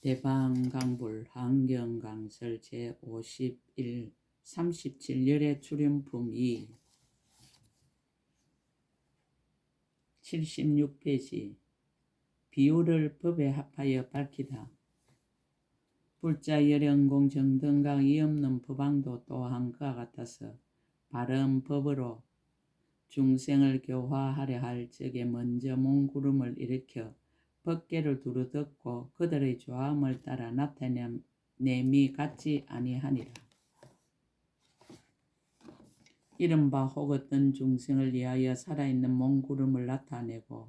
대방강불 환경강설 제51 37열의 출연품 2 76페이지 비율을 법에 합하여 밝히다. 불자 열연공 정등과 이없는 법왕도 또한 그와 같아서 바른 법으로 중생을 교화하려 할 적에 먼저 몽구름을 일으켜 법계를 두루 덮고 그들의 조함을 따라 나타냄이 같지 아니하니라. 이른바 혹 어떤 중생을 위하여 살아있는 몽구름을 나타내고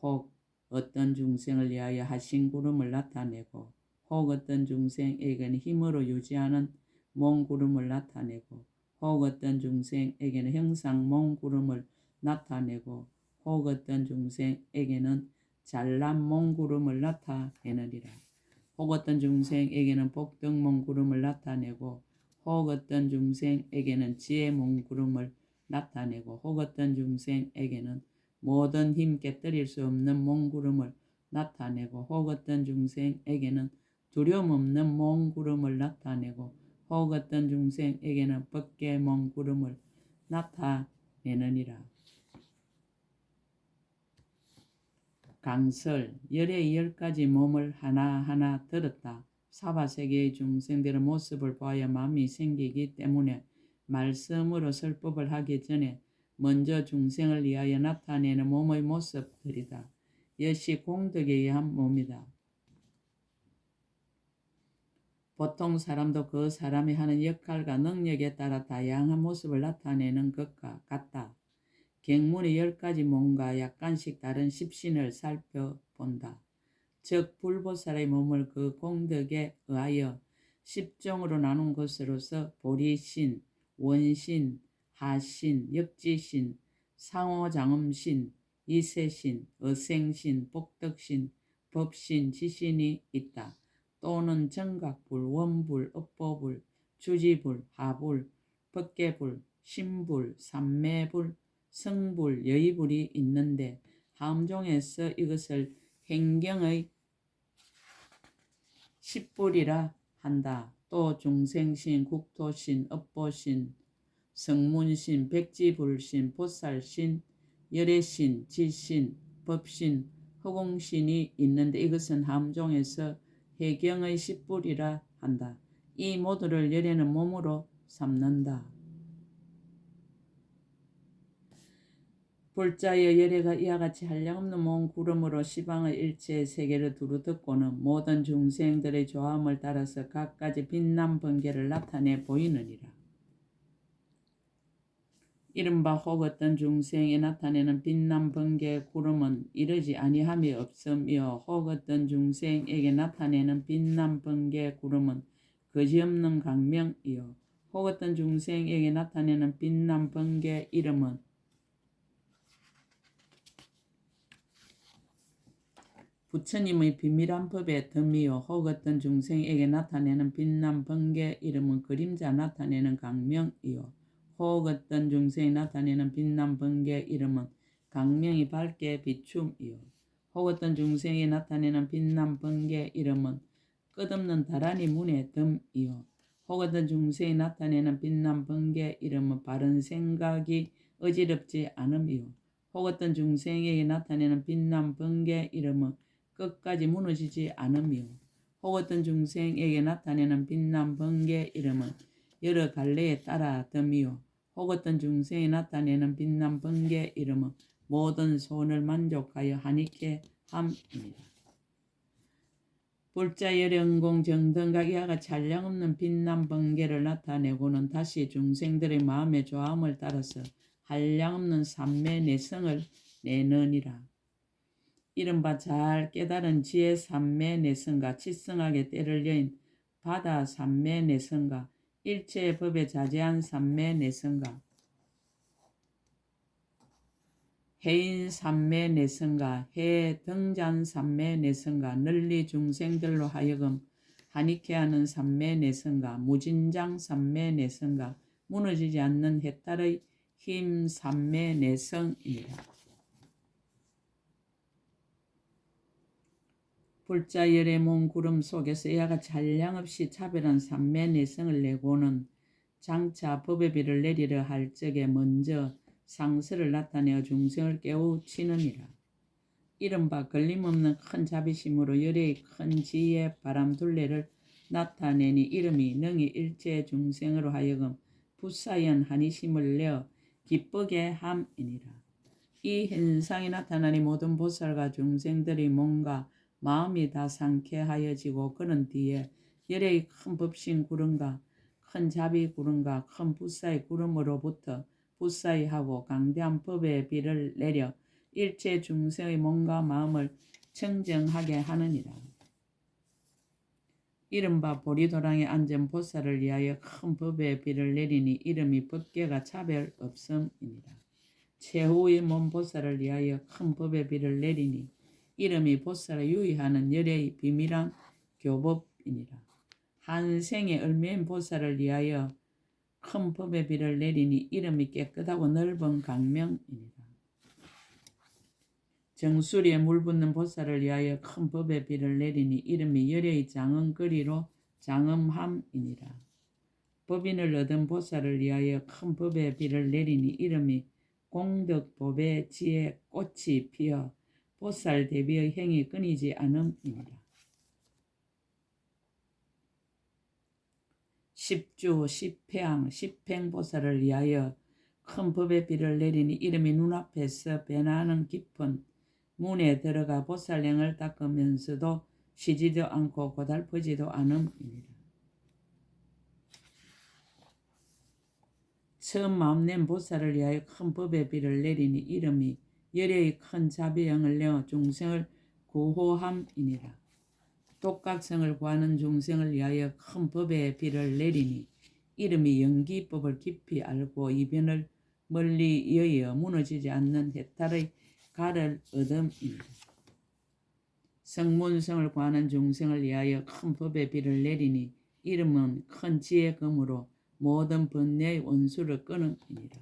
혹 어떤 중생을 위하여 하신구름을 나타내고 혹 어떤 중생에게는 힘으로 유지하는 몽구름을 나타내고 혹 어떤 중생에게는 형상 몽구름을 나타내고 혹 어떤 중생에게는 잘난 몽구름을 나타내느니라. 혹 어떤 중생에게는 복덕 몽구름을 나타내고 혹 어떤 중생에게는 지혜 몽구름을 나타내고 혹 어떤 중생에게는 모든 힘 깨뜨릴 수 없는 몽구름을 나타내고 혹 어떤 중생에게는 두려움 없는 몽구름을 나타내고 혹 어떤 중생에게는 법계 몽구름을 나타내느니라. 강설 열의 10가지 몸을 하나하나 들었다. 사바세계의 중생들의 모습을 보아야 마음이 생기기 때문에 말씀으로 설법을 하기 전에 먼저 중생을 위하여 나타내는 몸의 모습들이다. 이것이 공덕에 의한 몸이다. 보통 사람도 그 사람이 하는 역할과 능력에 따라 다양한 모습을 나타내는 것과 같다. 경문의 10가지 몸과 약간씩 다른 십신을 살펴본다. 즉 불보살의 몸을 그 공덕에 의하여 10종으로 나눈 것으로서 보리신, 원신, 하신, 역지신, 상호장음신, 이세신, 어생신, 복덕신, 법신, 지신이 있다. 또는 정각불, 원불, 업보불, 주지불, 하불, 법계불, 신불, 삼매불, 성불, 여의불이 있는데 함종에서 이것을 행경의 10불이라 한다. 또 중생신, 국토신, 업보신, 성문신, 백지불신, 보살신, 열애신, 지신, 법신, 허공신이 있는데 이것은 함종에서 해경의 10불이라 한다. 이 모두를 열애는 몸으로 삼는다. 불자의 열애가 이와 같이 한량없는 몽구름으로 시방의 일체의 세계를 두루 덮고는 모든 중생들의 조함을 따라서 각가지 빛난 번개를 나타내 보이느니라. 이른바 혹 어떤 중생이 나타내는 빛난 번개 구름은 이르지 아니함이 없으며 혹 어떤 중생에게 나타내는 빛난 번개 구름은 거지없는 강명이요 혹 어떤 중생에게 나타내는 빛난 번개 이름은 부처님의 비밀한 법의 덤이요 혹 어떤 중생에게 나타내는 빛난 번개 이름은 그림자 나타내는 강명이요 혹 어떤 중생이 나타내는 빛난 번개 이름은 강명이 밝게 비춤이요 혹 어떤 중생이 나타내는 빛난 번개 이름은 끝없는 다란이 문의 덤이요 혹 어떤 중생이 나타내는 빛난 번개 이름은 바른 생각이 어지럽지 않음이요 혹 어떤 중생에게 나타내는 빛난 번개 이름은 끝까지 무너지지 않으며 혹 어떤 중생에게 나타내는 빛난 번개 이름은 여러 갈래에 따라 덤이요 혹 어떤 중생이 나타내는 빛난 번개 이름은 모든 소원을 만족하여 하니케 함입니다. 불자 열연공 정등각 이와 같이 한량없는 빛난 번개를 나타내고는 다시 중생들의 마음의 조함을 따라서 한량없는 삼매 내성을 내느니라. 이른바 잘 깨달은 지혜 삼매 내성과 치성하게 때를 여인 바다 삼매 내성과 일체의 법에 자제한 삼매 내성과 해인 삼매 내성과 해 등잔 삼매 내성과 널리 중생들로 하여금 하니케 하는 삼매 내성과 무진장 삼매 내성과 무너지지 않는 해탈의 힘 삼매 내성입니다. 불자열의 몸 구름 속에서 이와 같이 한량없이 차별한 삼매 내성을 내고는 장차 법의 비를 내리려 할 적에 먼저 상설을 나타내어 중생을 깨우치느니라. 이른바 걸림없는 큰 자비심으로 열의 큰 지혜의 바람둘레를 나타내니 이름이 능히 일체 중생으로 하여금 부사연 한이심을 내어 기쁘게 함이니라. 이 현상이 나타나니 모든 보살과 중생들이 몸과 마음이 다 상쾌하여지고 그런 뒤에 열의 큰 법신 구름과 큰 자비 구름과 큰 부사의 구름으로부터 부사이하고 강대한 법의 비를 내려 일체 중생의 몸과 마음을 청정하게 하느니라. 이른바 보리도랑에 앉은 보살을 위하여 큰 법의 비를 내리니 이름이 법계가 차별 없음이니라. 최후의 몸 보살을 위하여 큰 법의 비를 내리니 이름이 보살을 유의하는 열의 비밀한 교법이니라. 한 생에 얼매인 보살을 위하여 큰 법의 비를 내리니 이름이 깨끗하고 넓은 강명이니라. 정수리에 물붓는 보살을 위하여 큰 법의 비를 내리니 이름이 열의 장엄거리로 장엄함이니라. 법인을 얻은 보살을 위하여 큰 법의 비를 내리니 이름이 공덕법의 지혜 꽃이 피어 보살 대비의 행이 끊이지 않음이니라. 십주, 십향, 십행보살을 위하여 큰 법의 비를 내리니 이름이 눈앞에서 변하는 깊은 문에 들어가 보살령을 닦으면서도 쉬지도 않고 고달프지도 않음이니라. 처음 마음낸 보살을 위하여 큰 법의 비를 내리니 이름이 열의 큰 자비형을 내어 중생을 구호함이니라. 독각성을 구하는 중생을 위하여 큰 법의 비를 내리니 이름이 연기법을 깊이 알고 이변을 멀리 여의어 무너지지 않는 해탈의 가를 얻음이니라. 성문성을 구하는 중생을 위하여 큰 법의 비를 내리니 이름은 큰 지혜금으로 모든 번뇌의 원수를 끊음이니라.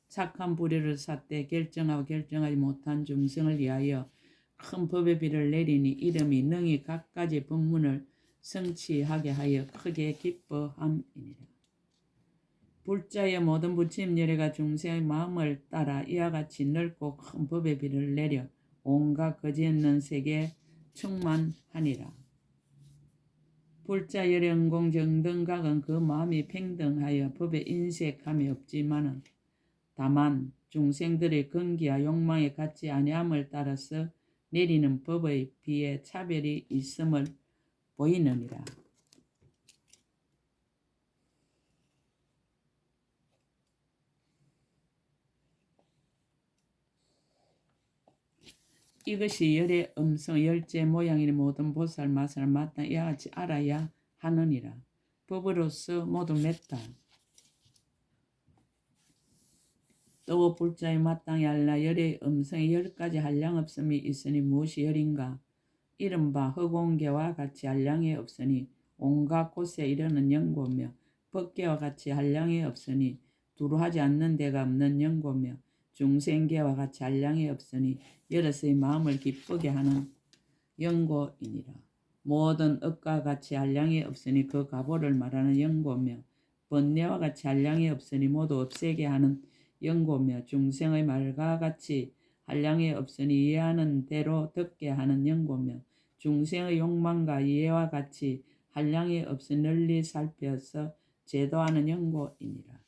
착한 불의를 삿되 결정하고 결정하지 못한 중생을 위하여 큰 법의 비를 내리니 이름이 능히 갖가지 법문을 성취하게 하여 크게 기뻐함이니라. 불자의 모든 부처님 열애가 중생의 마음을 따라 이와 같이 넓고 큰 법의 비를 내려 온갖 거지없는 세계에 충만하니라. 불자 열의 은공 정등각은 그 마음이 평등하여 법에 인색함이 없지만은 다만 중생들의 근기와 욕망에 갖지 아니함을 따라서 내리는 법의 비에 차별이 있음을 보이느니라. 이것이 열의 음성 열제 모양이니 모든 보살 마살 마땅히 이와 같이 알아야 하느니라. 법으로서 모두 맺다. 또 불자의 마땅히 알라. 열의 음성에 10가지 한량 없음이 있으니 무엇이 열인가? 이른바 허공계와 같이 한량이 없으니 온갖 곳에 이르는 연고며 법계와 같이 한량이 없으니 두루하지 않는 데가 없는 연고며 중생계와 같이 한량이 없으니 여러서의 마음을 기쁘게 하는 연고이니라. 모든 업과 같이 한량이 없으니 그 가보를 말하는 연고며 번뇌와 같이 한량이 없으니 모두 없애게 하는 연고며 중생의 말과 같이 한량이 없으니 이해하는 대로 듣게 하는 연고며 중생의 욕망과 이해와 같이 한량이 없으니 널리 살펴서 제도하는 연고이니라.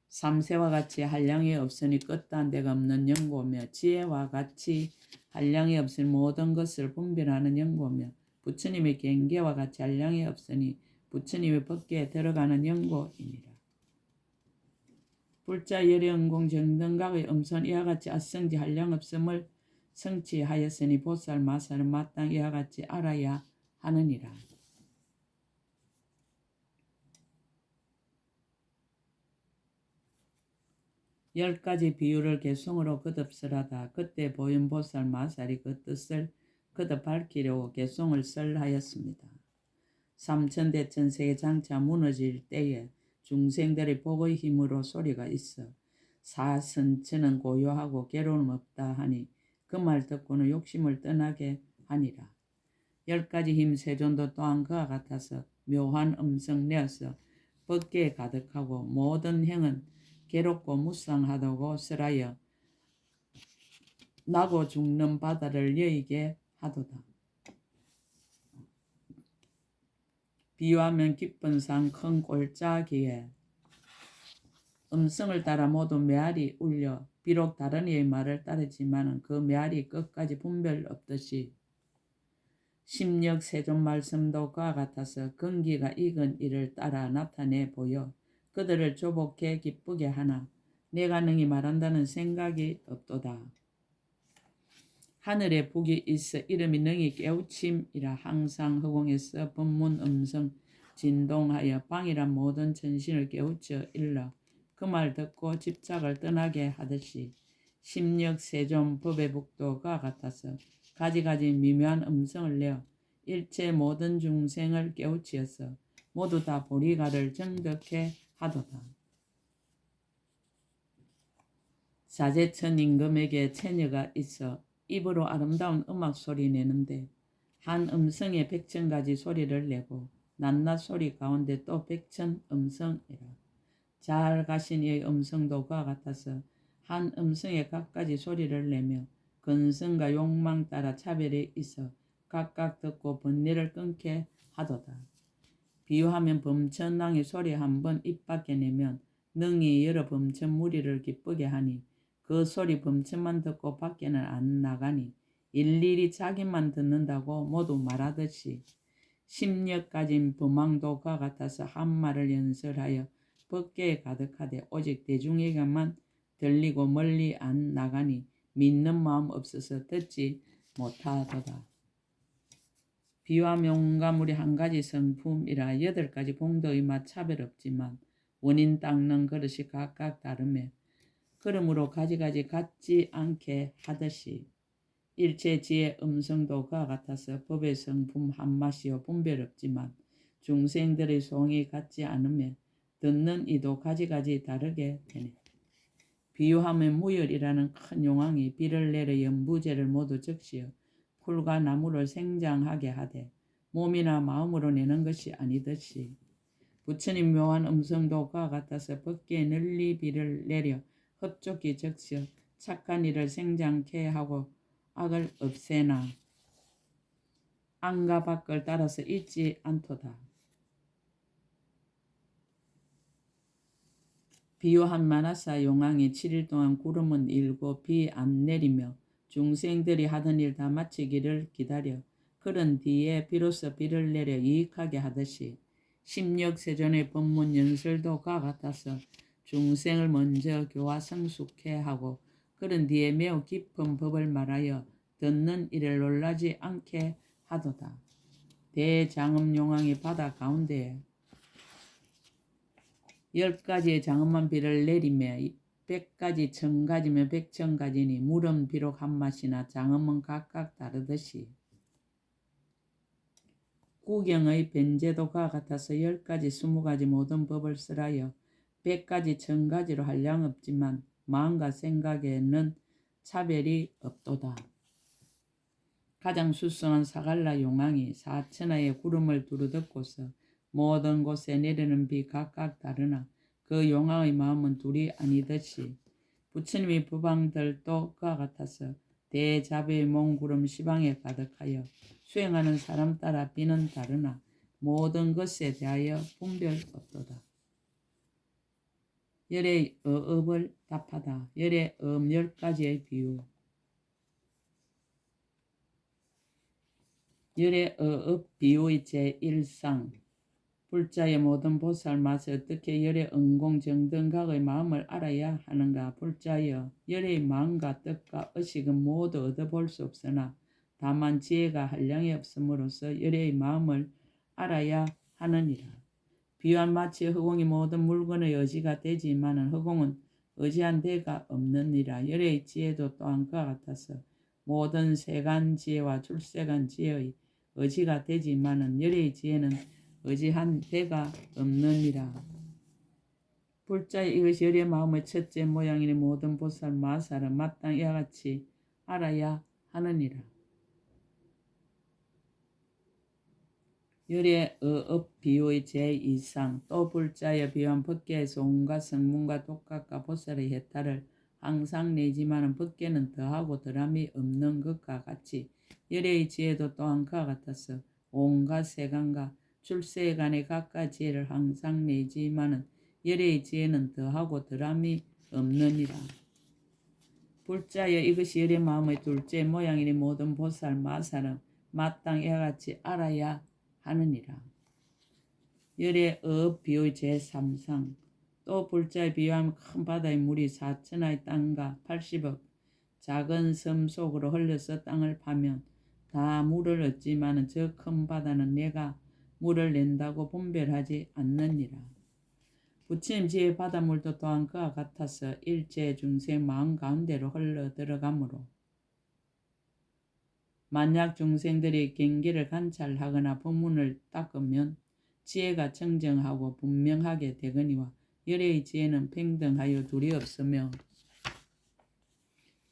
삼세와 같이 한량이 없으니 끝단 데가 없는 연고며 지혜와 같이 한량이 없으니 모든 것을 분별하는 연고며 부처님의 경계와 같이 한량이 없으니 부처님의 법계에 들어가는 연고이니라. 불자 열의 은공 정등각의 음선 이와 같이 아성지 한량 없음을 성취하였으니 보살 마살은 마땅히 이와 같이 알아야 하느니라. 10가지 비유를 개송으로 거듭설하다. 그때 보현 보살 마살이 그 뜻을 거듭 밝히려고 개송을 설하였습니다. 삼천대천세계 장차 무너질 때에 중생들의 복의 힘으로 소리가 있어 사선천은 고요하고 괴로움 없다 하니 그 말 듣고는 욕심을 떠나게 하니라. 10가지 힘 세존도 또한 그와 같아서 묘한 음성 내어서 법계에 가득하고 모든 행은 괴롭고 무쌍하다고 설하여 나고 죽는 바다를 여의게 하도다. 비유하면 깊은 산 큰 골짜기에 음성을 따라 모두 메아리 울려 비록 다른 이의 말을 따르지만 그 메아리 끝까지 분별 없듯이 심력 세존 말씀도 그와 같아서 근기가 익은 이를 따라 나타내 보여 그들을 조복해 기쁘게 하나 내가 능히 말한다는 생각이 없도다. 하늘에 북이 있어 이름이 능히 깨우침이라 항상 허공에서 법문 음성 진동하여 방이란 모든 전신을 깨우쳐 일러 그 말 듣고 집착을 떠나게 하듯이 심력 세존 법의 북도 그와 같아서 가지가지 미묘한 음성을 내어 일체 모든 중생을 깨우치어서 모두 다 보리가를 정득해 하도다. 사제천 임금에게 처녀가 있어 입으로 아름다운 음악 소리 내는데 한 음성에 100,000가지 소리를 내고 낱낱 소리 가운데 또 100,000 음성이라. 잘 가신 이의 음성도 그와 같아서 한 음성에 각가지 소리를 내며 근성과 욕망 따라 차별이 있어 각각 듣고 번뇌를 끊게 하도다. 비유하면 범천왕이 소리 한 번 입 밖에 내면 능히 여러 범천 무리를 기쁘게 하니 그 소리 범천만 듣고 밖에는 안 나가니 일일이 자기만 듣는다고 모두 말하듯이 심력 가진 범왕도 그와 같아서 한 말을 연설하여 법계에 가득하되 오직 대중에게만 들리고 멀리 안 나가니 믿는 마음 없어서 듣지 못하도다. 비유하면 온갖 물이 한 가지 성품이라 8가지 공덕의 맛 차별 없지만 원인 닦는 그릇이 각각 다르며 그러므로 가지가지 같지 않게 하듯이 일체 지혜 음성도 그와 같아서 법의 성품 한 맛이요 분별 없지만 중생들의 소원이 같지 않으며 듣는 이도 가지가지 다르게 되네. 비유하면 무열이라는 큰 용왕이 비를 내려 연부제를 모두 적시어 풀과 나무를 생장하게 하되 몸이나 마음으로 내는 것이 아니듯이 부처님 묘한 음성도 그와 같아서 법계에 널리 비를 내려 흡족히 적시어 착한 일을 생장케 하고 악을 없애나 안과 밖을 따라서 잊지 않도다. 비유한 마나사 용왕이 7일 동안 구름은 일고 비 안 내리며 중생들이 하던 일 다 마치기를 기다려 그런 뒤에 비로소 비를 내려 이익하게 하듯이 심력세존의 법문 연설도 그와 같아서 중생을 먼저 교화 성숙해 하고 그런 뒤에 매우 깊은 법을 말하여 듣는 이를 놀라지 않게 하도다. 대장엄용왕이 바다 가운데에 10가지의 장엄한 비를 내리며 100가지 1000가지면 100,000가지니 물은 비록 한 맛이나 장엄은 각각 다르듯이 구경의 변제도 그와 같아서 10가지 20가지 모든 법을 쓰라여 100가지 1000가지로 한량 없지만 마음과 생각에는 차별이 없도다. 가장 수성한 사갈라 용왕이 사천하의 구름을 두루 덮고서 모든 곳에 내리는 비 각각 다르나 그 용왕의 마음은 둘이 아니듯이 부처님의 법왕들도 그와 같아서 대자비의 몽구름 시방에 가득하여 수행하는 사람 따라 비는 다르나 모든 것에 대하여 분별 없도다. 열의 어업을 답하다. 열의 어업 10가지의 비유. 열의 어업 비유의 제1상 불자의 모든 보살 맛을 어떻게 열의 응공정등각의 마음을 알아야 하는가. 불자여 열의 마음과 뜻과 의식은 모두 얻어볼 수 없으나 다만 지혜가 한량이 없음으로써 열의 마음을 알아야 하느니라. 비유한 마치 허공이 모든 물건의 의지가 되지만은 허공은 의지한 데가 없느니라. 열의 지혜도 또한 그와 같아서 모든 세간 지혜와 출세간 지혜의 의지가 되지만은 열의 지혜는 의지한 데가 없느니라. 불자의 이것이 열의 마음의 첫째 모양이니 모든 보살 마살은 마땅히 이와 같이 알아야 하느니라. 열의 어업 비유의 제2상 또 불자여 비유한 법계에서 온갖 성문과 독각과 보살의 해탈을 항상 내지만은 법계는 더하고 덜함이 없는 것과 같이 열의 지혜도 또한 그와 같아서 온갖 세간과 출세에 관해 각각 지혜를 항상 내지만은 열의 지혜는 더하고 덜함이 없느니라. 불자여 이것이 열의 마음의 둘째 모양이니 모든 보살 마살은 마땅히 이와 같이 알아야 하느니라. 열의 어업 비유의 제3상 또 불자에 비유하면 큰 바다의 물이 4천하의 땅과 80억 작은 섬 속으로 흘려서 땅을 파면 다 물을 얻지만은 저 큰 바다는 내가 물을 낸다고 분별하지 않느니라. 부처님 지혜의 바닷물도 또한 그와 같아서 일체 중생 마음 가운데로 흘러 들어가므로 만약 중생들이 경계를 관찰하거나 법문을 닦으면 지혜가 청정하고 분명하게 되거니와 열의 지혜는 평등하여 둘이 없으며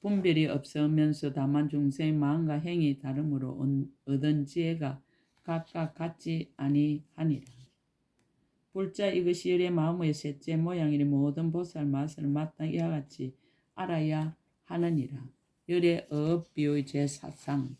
분별이 없으면서 다만 중생의 마음과 행위 다름으로 얻은 지혜가 각각 같지 아니하니라. 불자 이것이 열의 마음의 셋째 모양이니 모든 보살 마살을 마땅히 이와 같이 알아야 하느니라. 열의 어업 비유의 제4상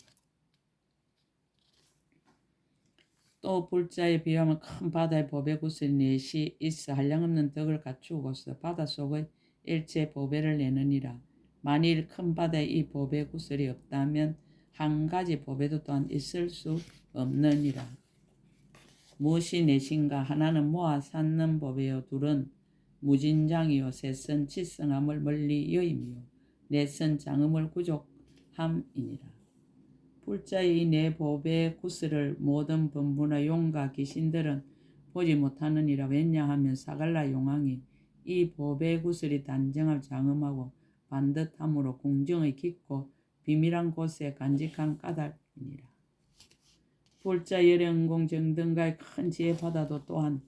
또 불자에 비하면 큰 바다의 보배 구슬 넷이 있어 한량없는 덕을 갖추고서 바닷속의 일체 보배를 내느니라. 만일 큰 바다에 이 보배 구슬이 없다면 한 가지 보배도 또한 있을 수 없느니라. 무엇이 넷인가? 하나는 모아 쌓는 보배요, 둘은 무진장이요, 셋은 치성함을 멀리 여임이요, 넷은 장음을 구족함이니라. 불자의 네 보배 구슬을 모든 범부나 용과 귀신들은 보지 못하느니라. 왜냐하면 사갈라 용왕이 이 보배 구슬이 단정할 장엄하고 반듯함으로 궁정의 깊고 비밀한 곳에 간직한 까닭이니라. 불자 열영공 정등가의 큰 지혜 바다도 또한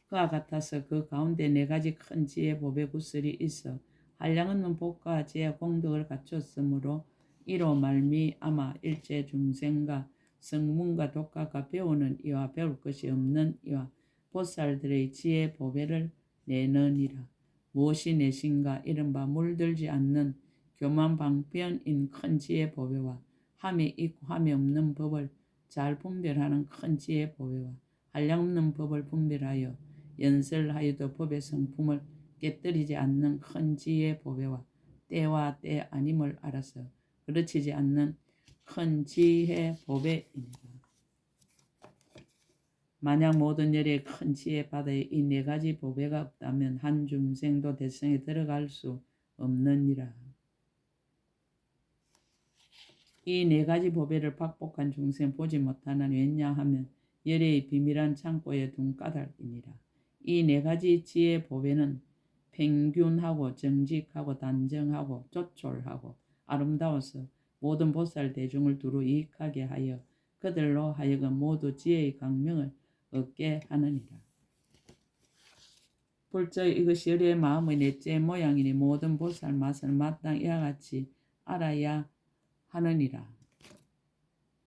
그와 같아서 그 가운데 네 가지 큰 지혜 보배 구슬이 있어 한량없는 복과 지혜 공덕을 갖췄으므로 이로 말미암아 일체 중생과 성문과 독각과 배우는 이와 배울 것이 없는 이와 보살들의 지혜 보배를 내느니라. 무엇이 내신가? 이른바 물들지 않는 교만 방편인 큰 지혜 보배와 함이 있고 함이 없는 법을 잘 분별하는 큰 지혜 보배와 한량없는 법을 분별하여 연설하여도 법의 성품을 깨뜨리지 않는 큰 지혜 보배와 때와 때 아님을 알아서 그르치지 않는 큰 지혜 보배입니다. 만약 모든 열의 큰 지혜 바다에 이 네 가지 보배가 없다면 한 중생도 대성에 들어갈 수 없느니라. 이 네 가지 보배를 박복한 중생 보지 못하는 왜냐하면 열의 비밀한 창고에 둔 까닭이니라. 이 네 가지 지혜 보배는 평균하고 정직하고 단정하고 조촐하고 아름다워서 모든 보살 대중을 두루 이익하게 하여 그들로 하여금 모두 지혜의 강명을 얻게 하느니라. 불자 이것이 열의 마음의 넷째 모양이니 모든 보살 맛을 마땅히 이와 같이 알아야 하느니라.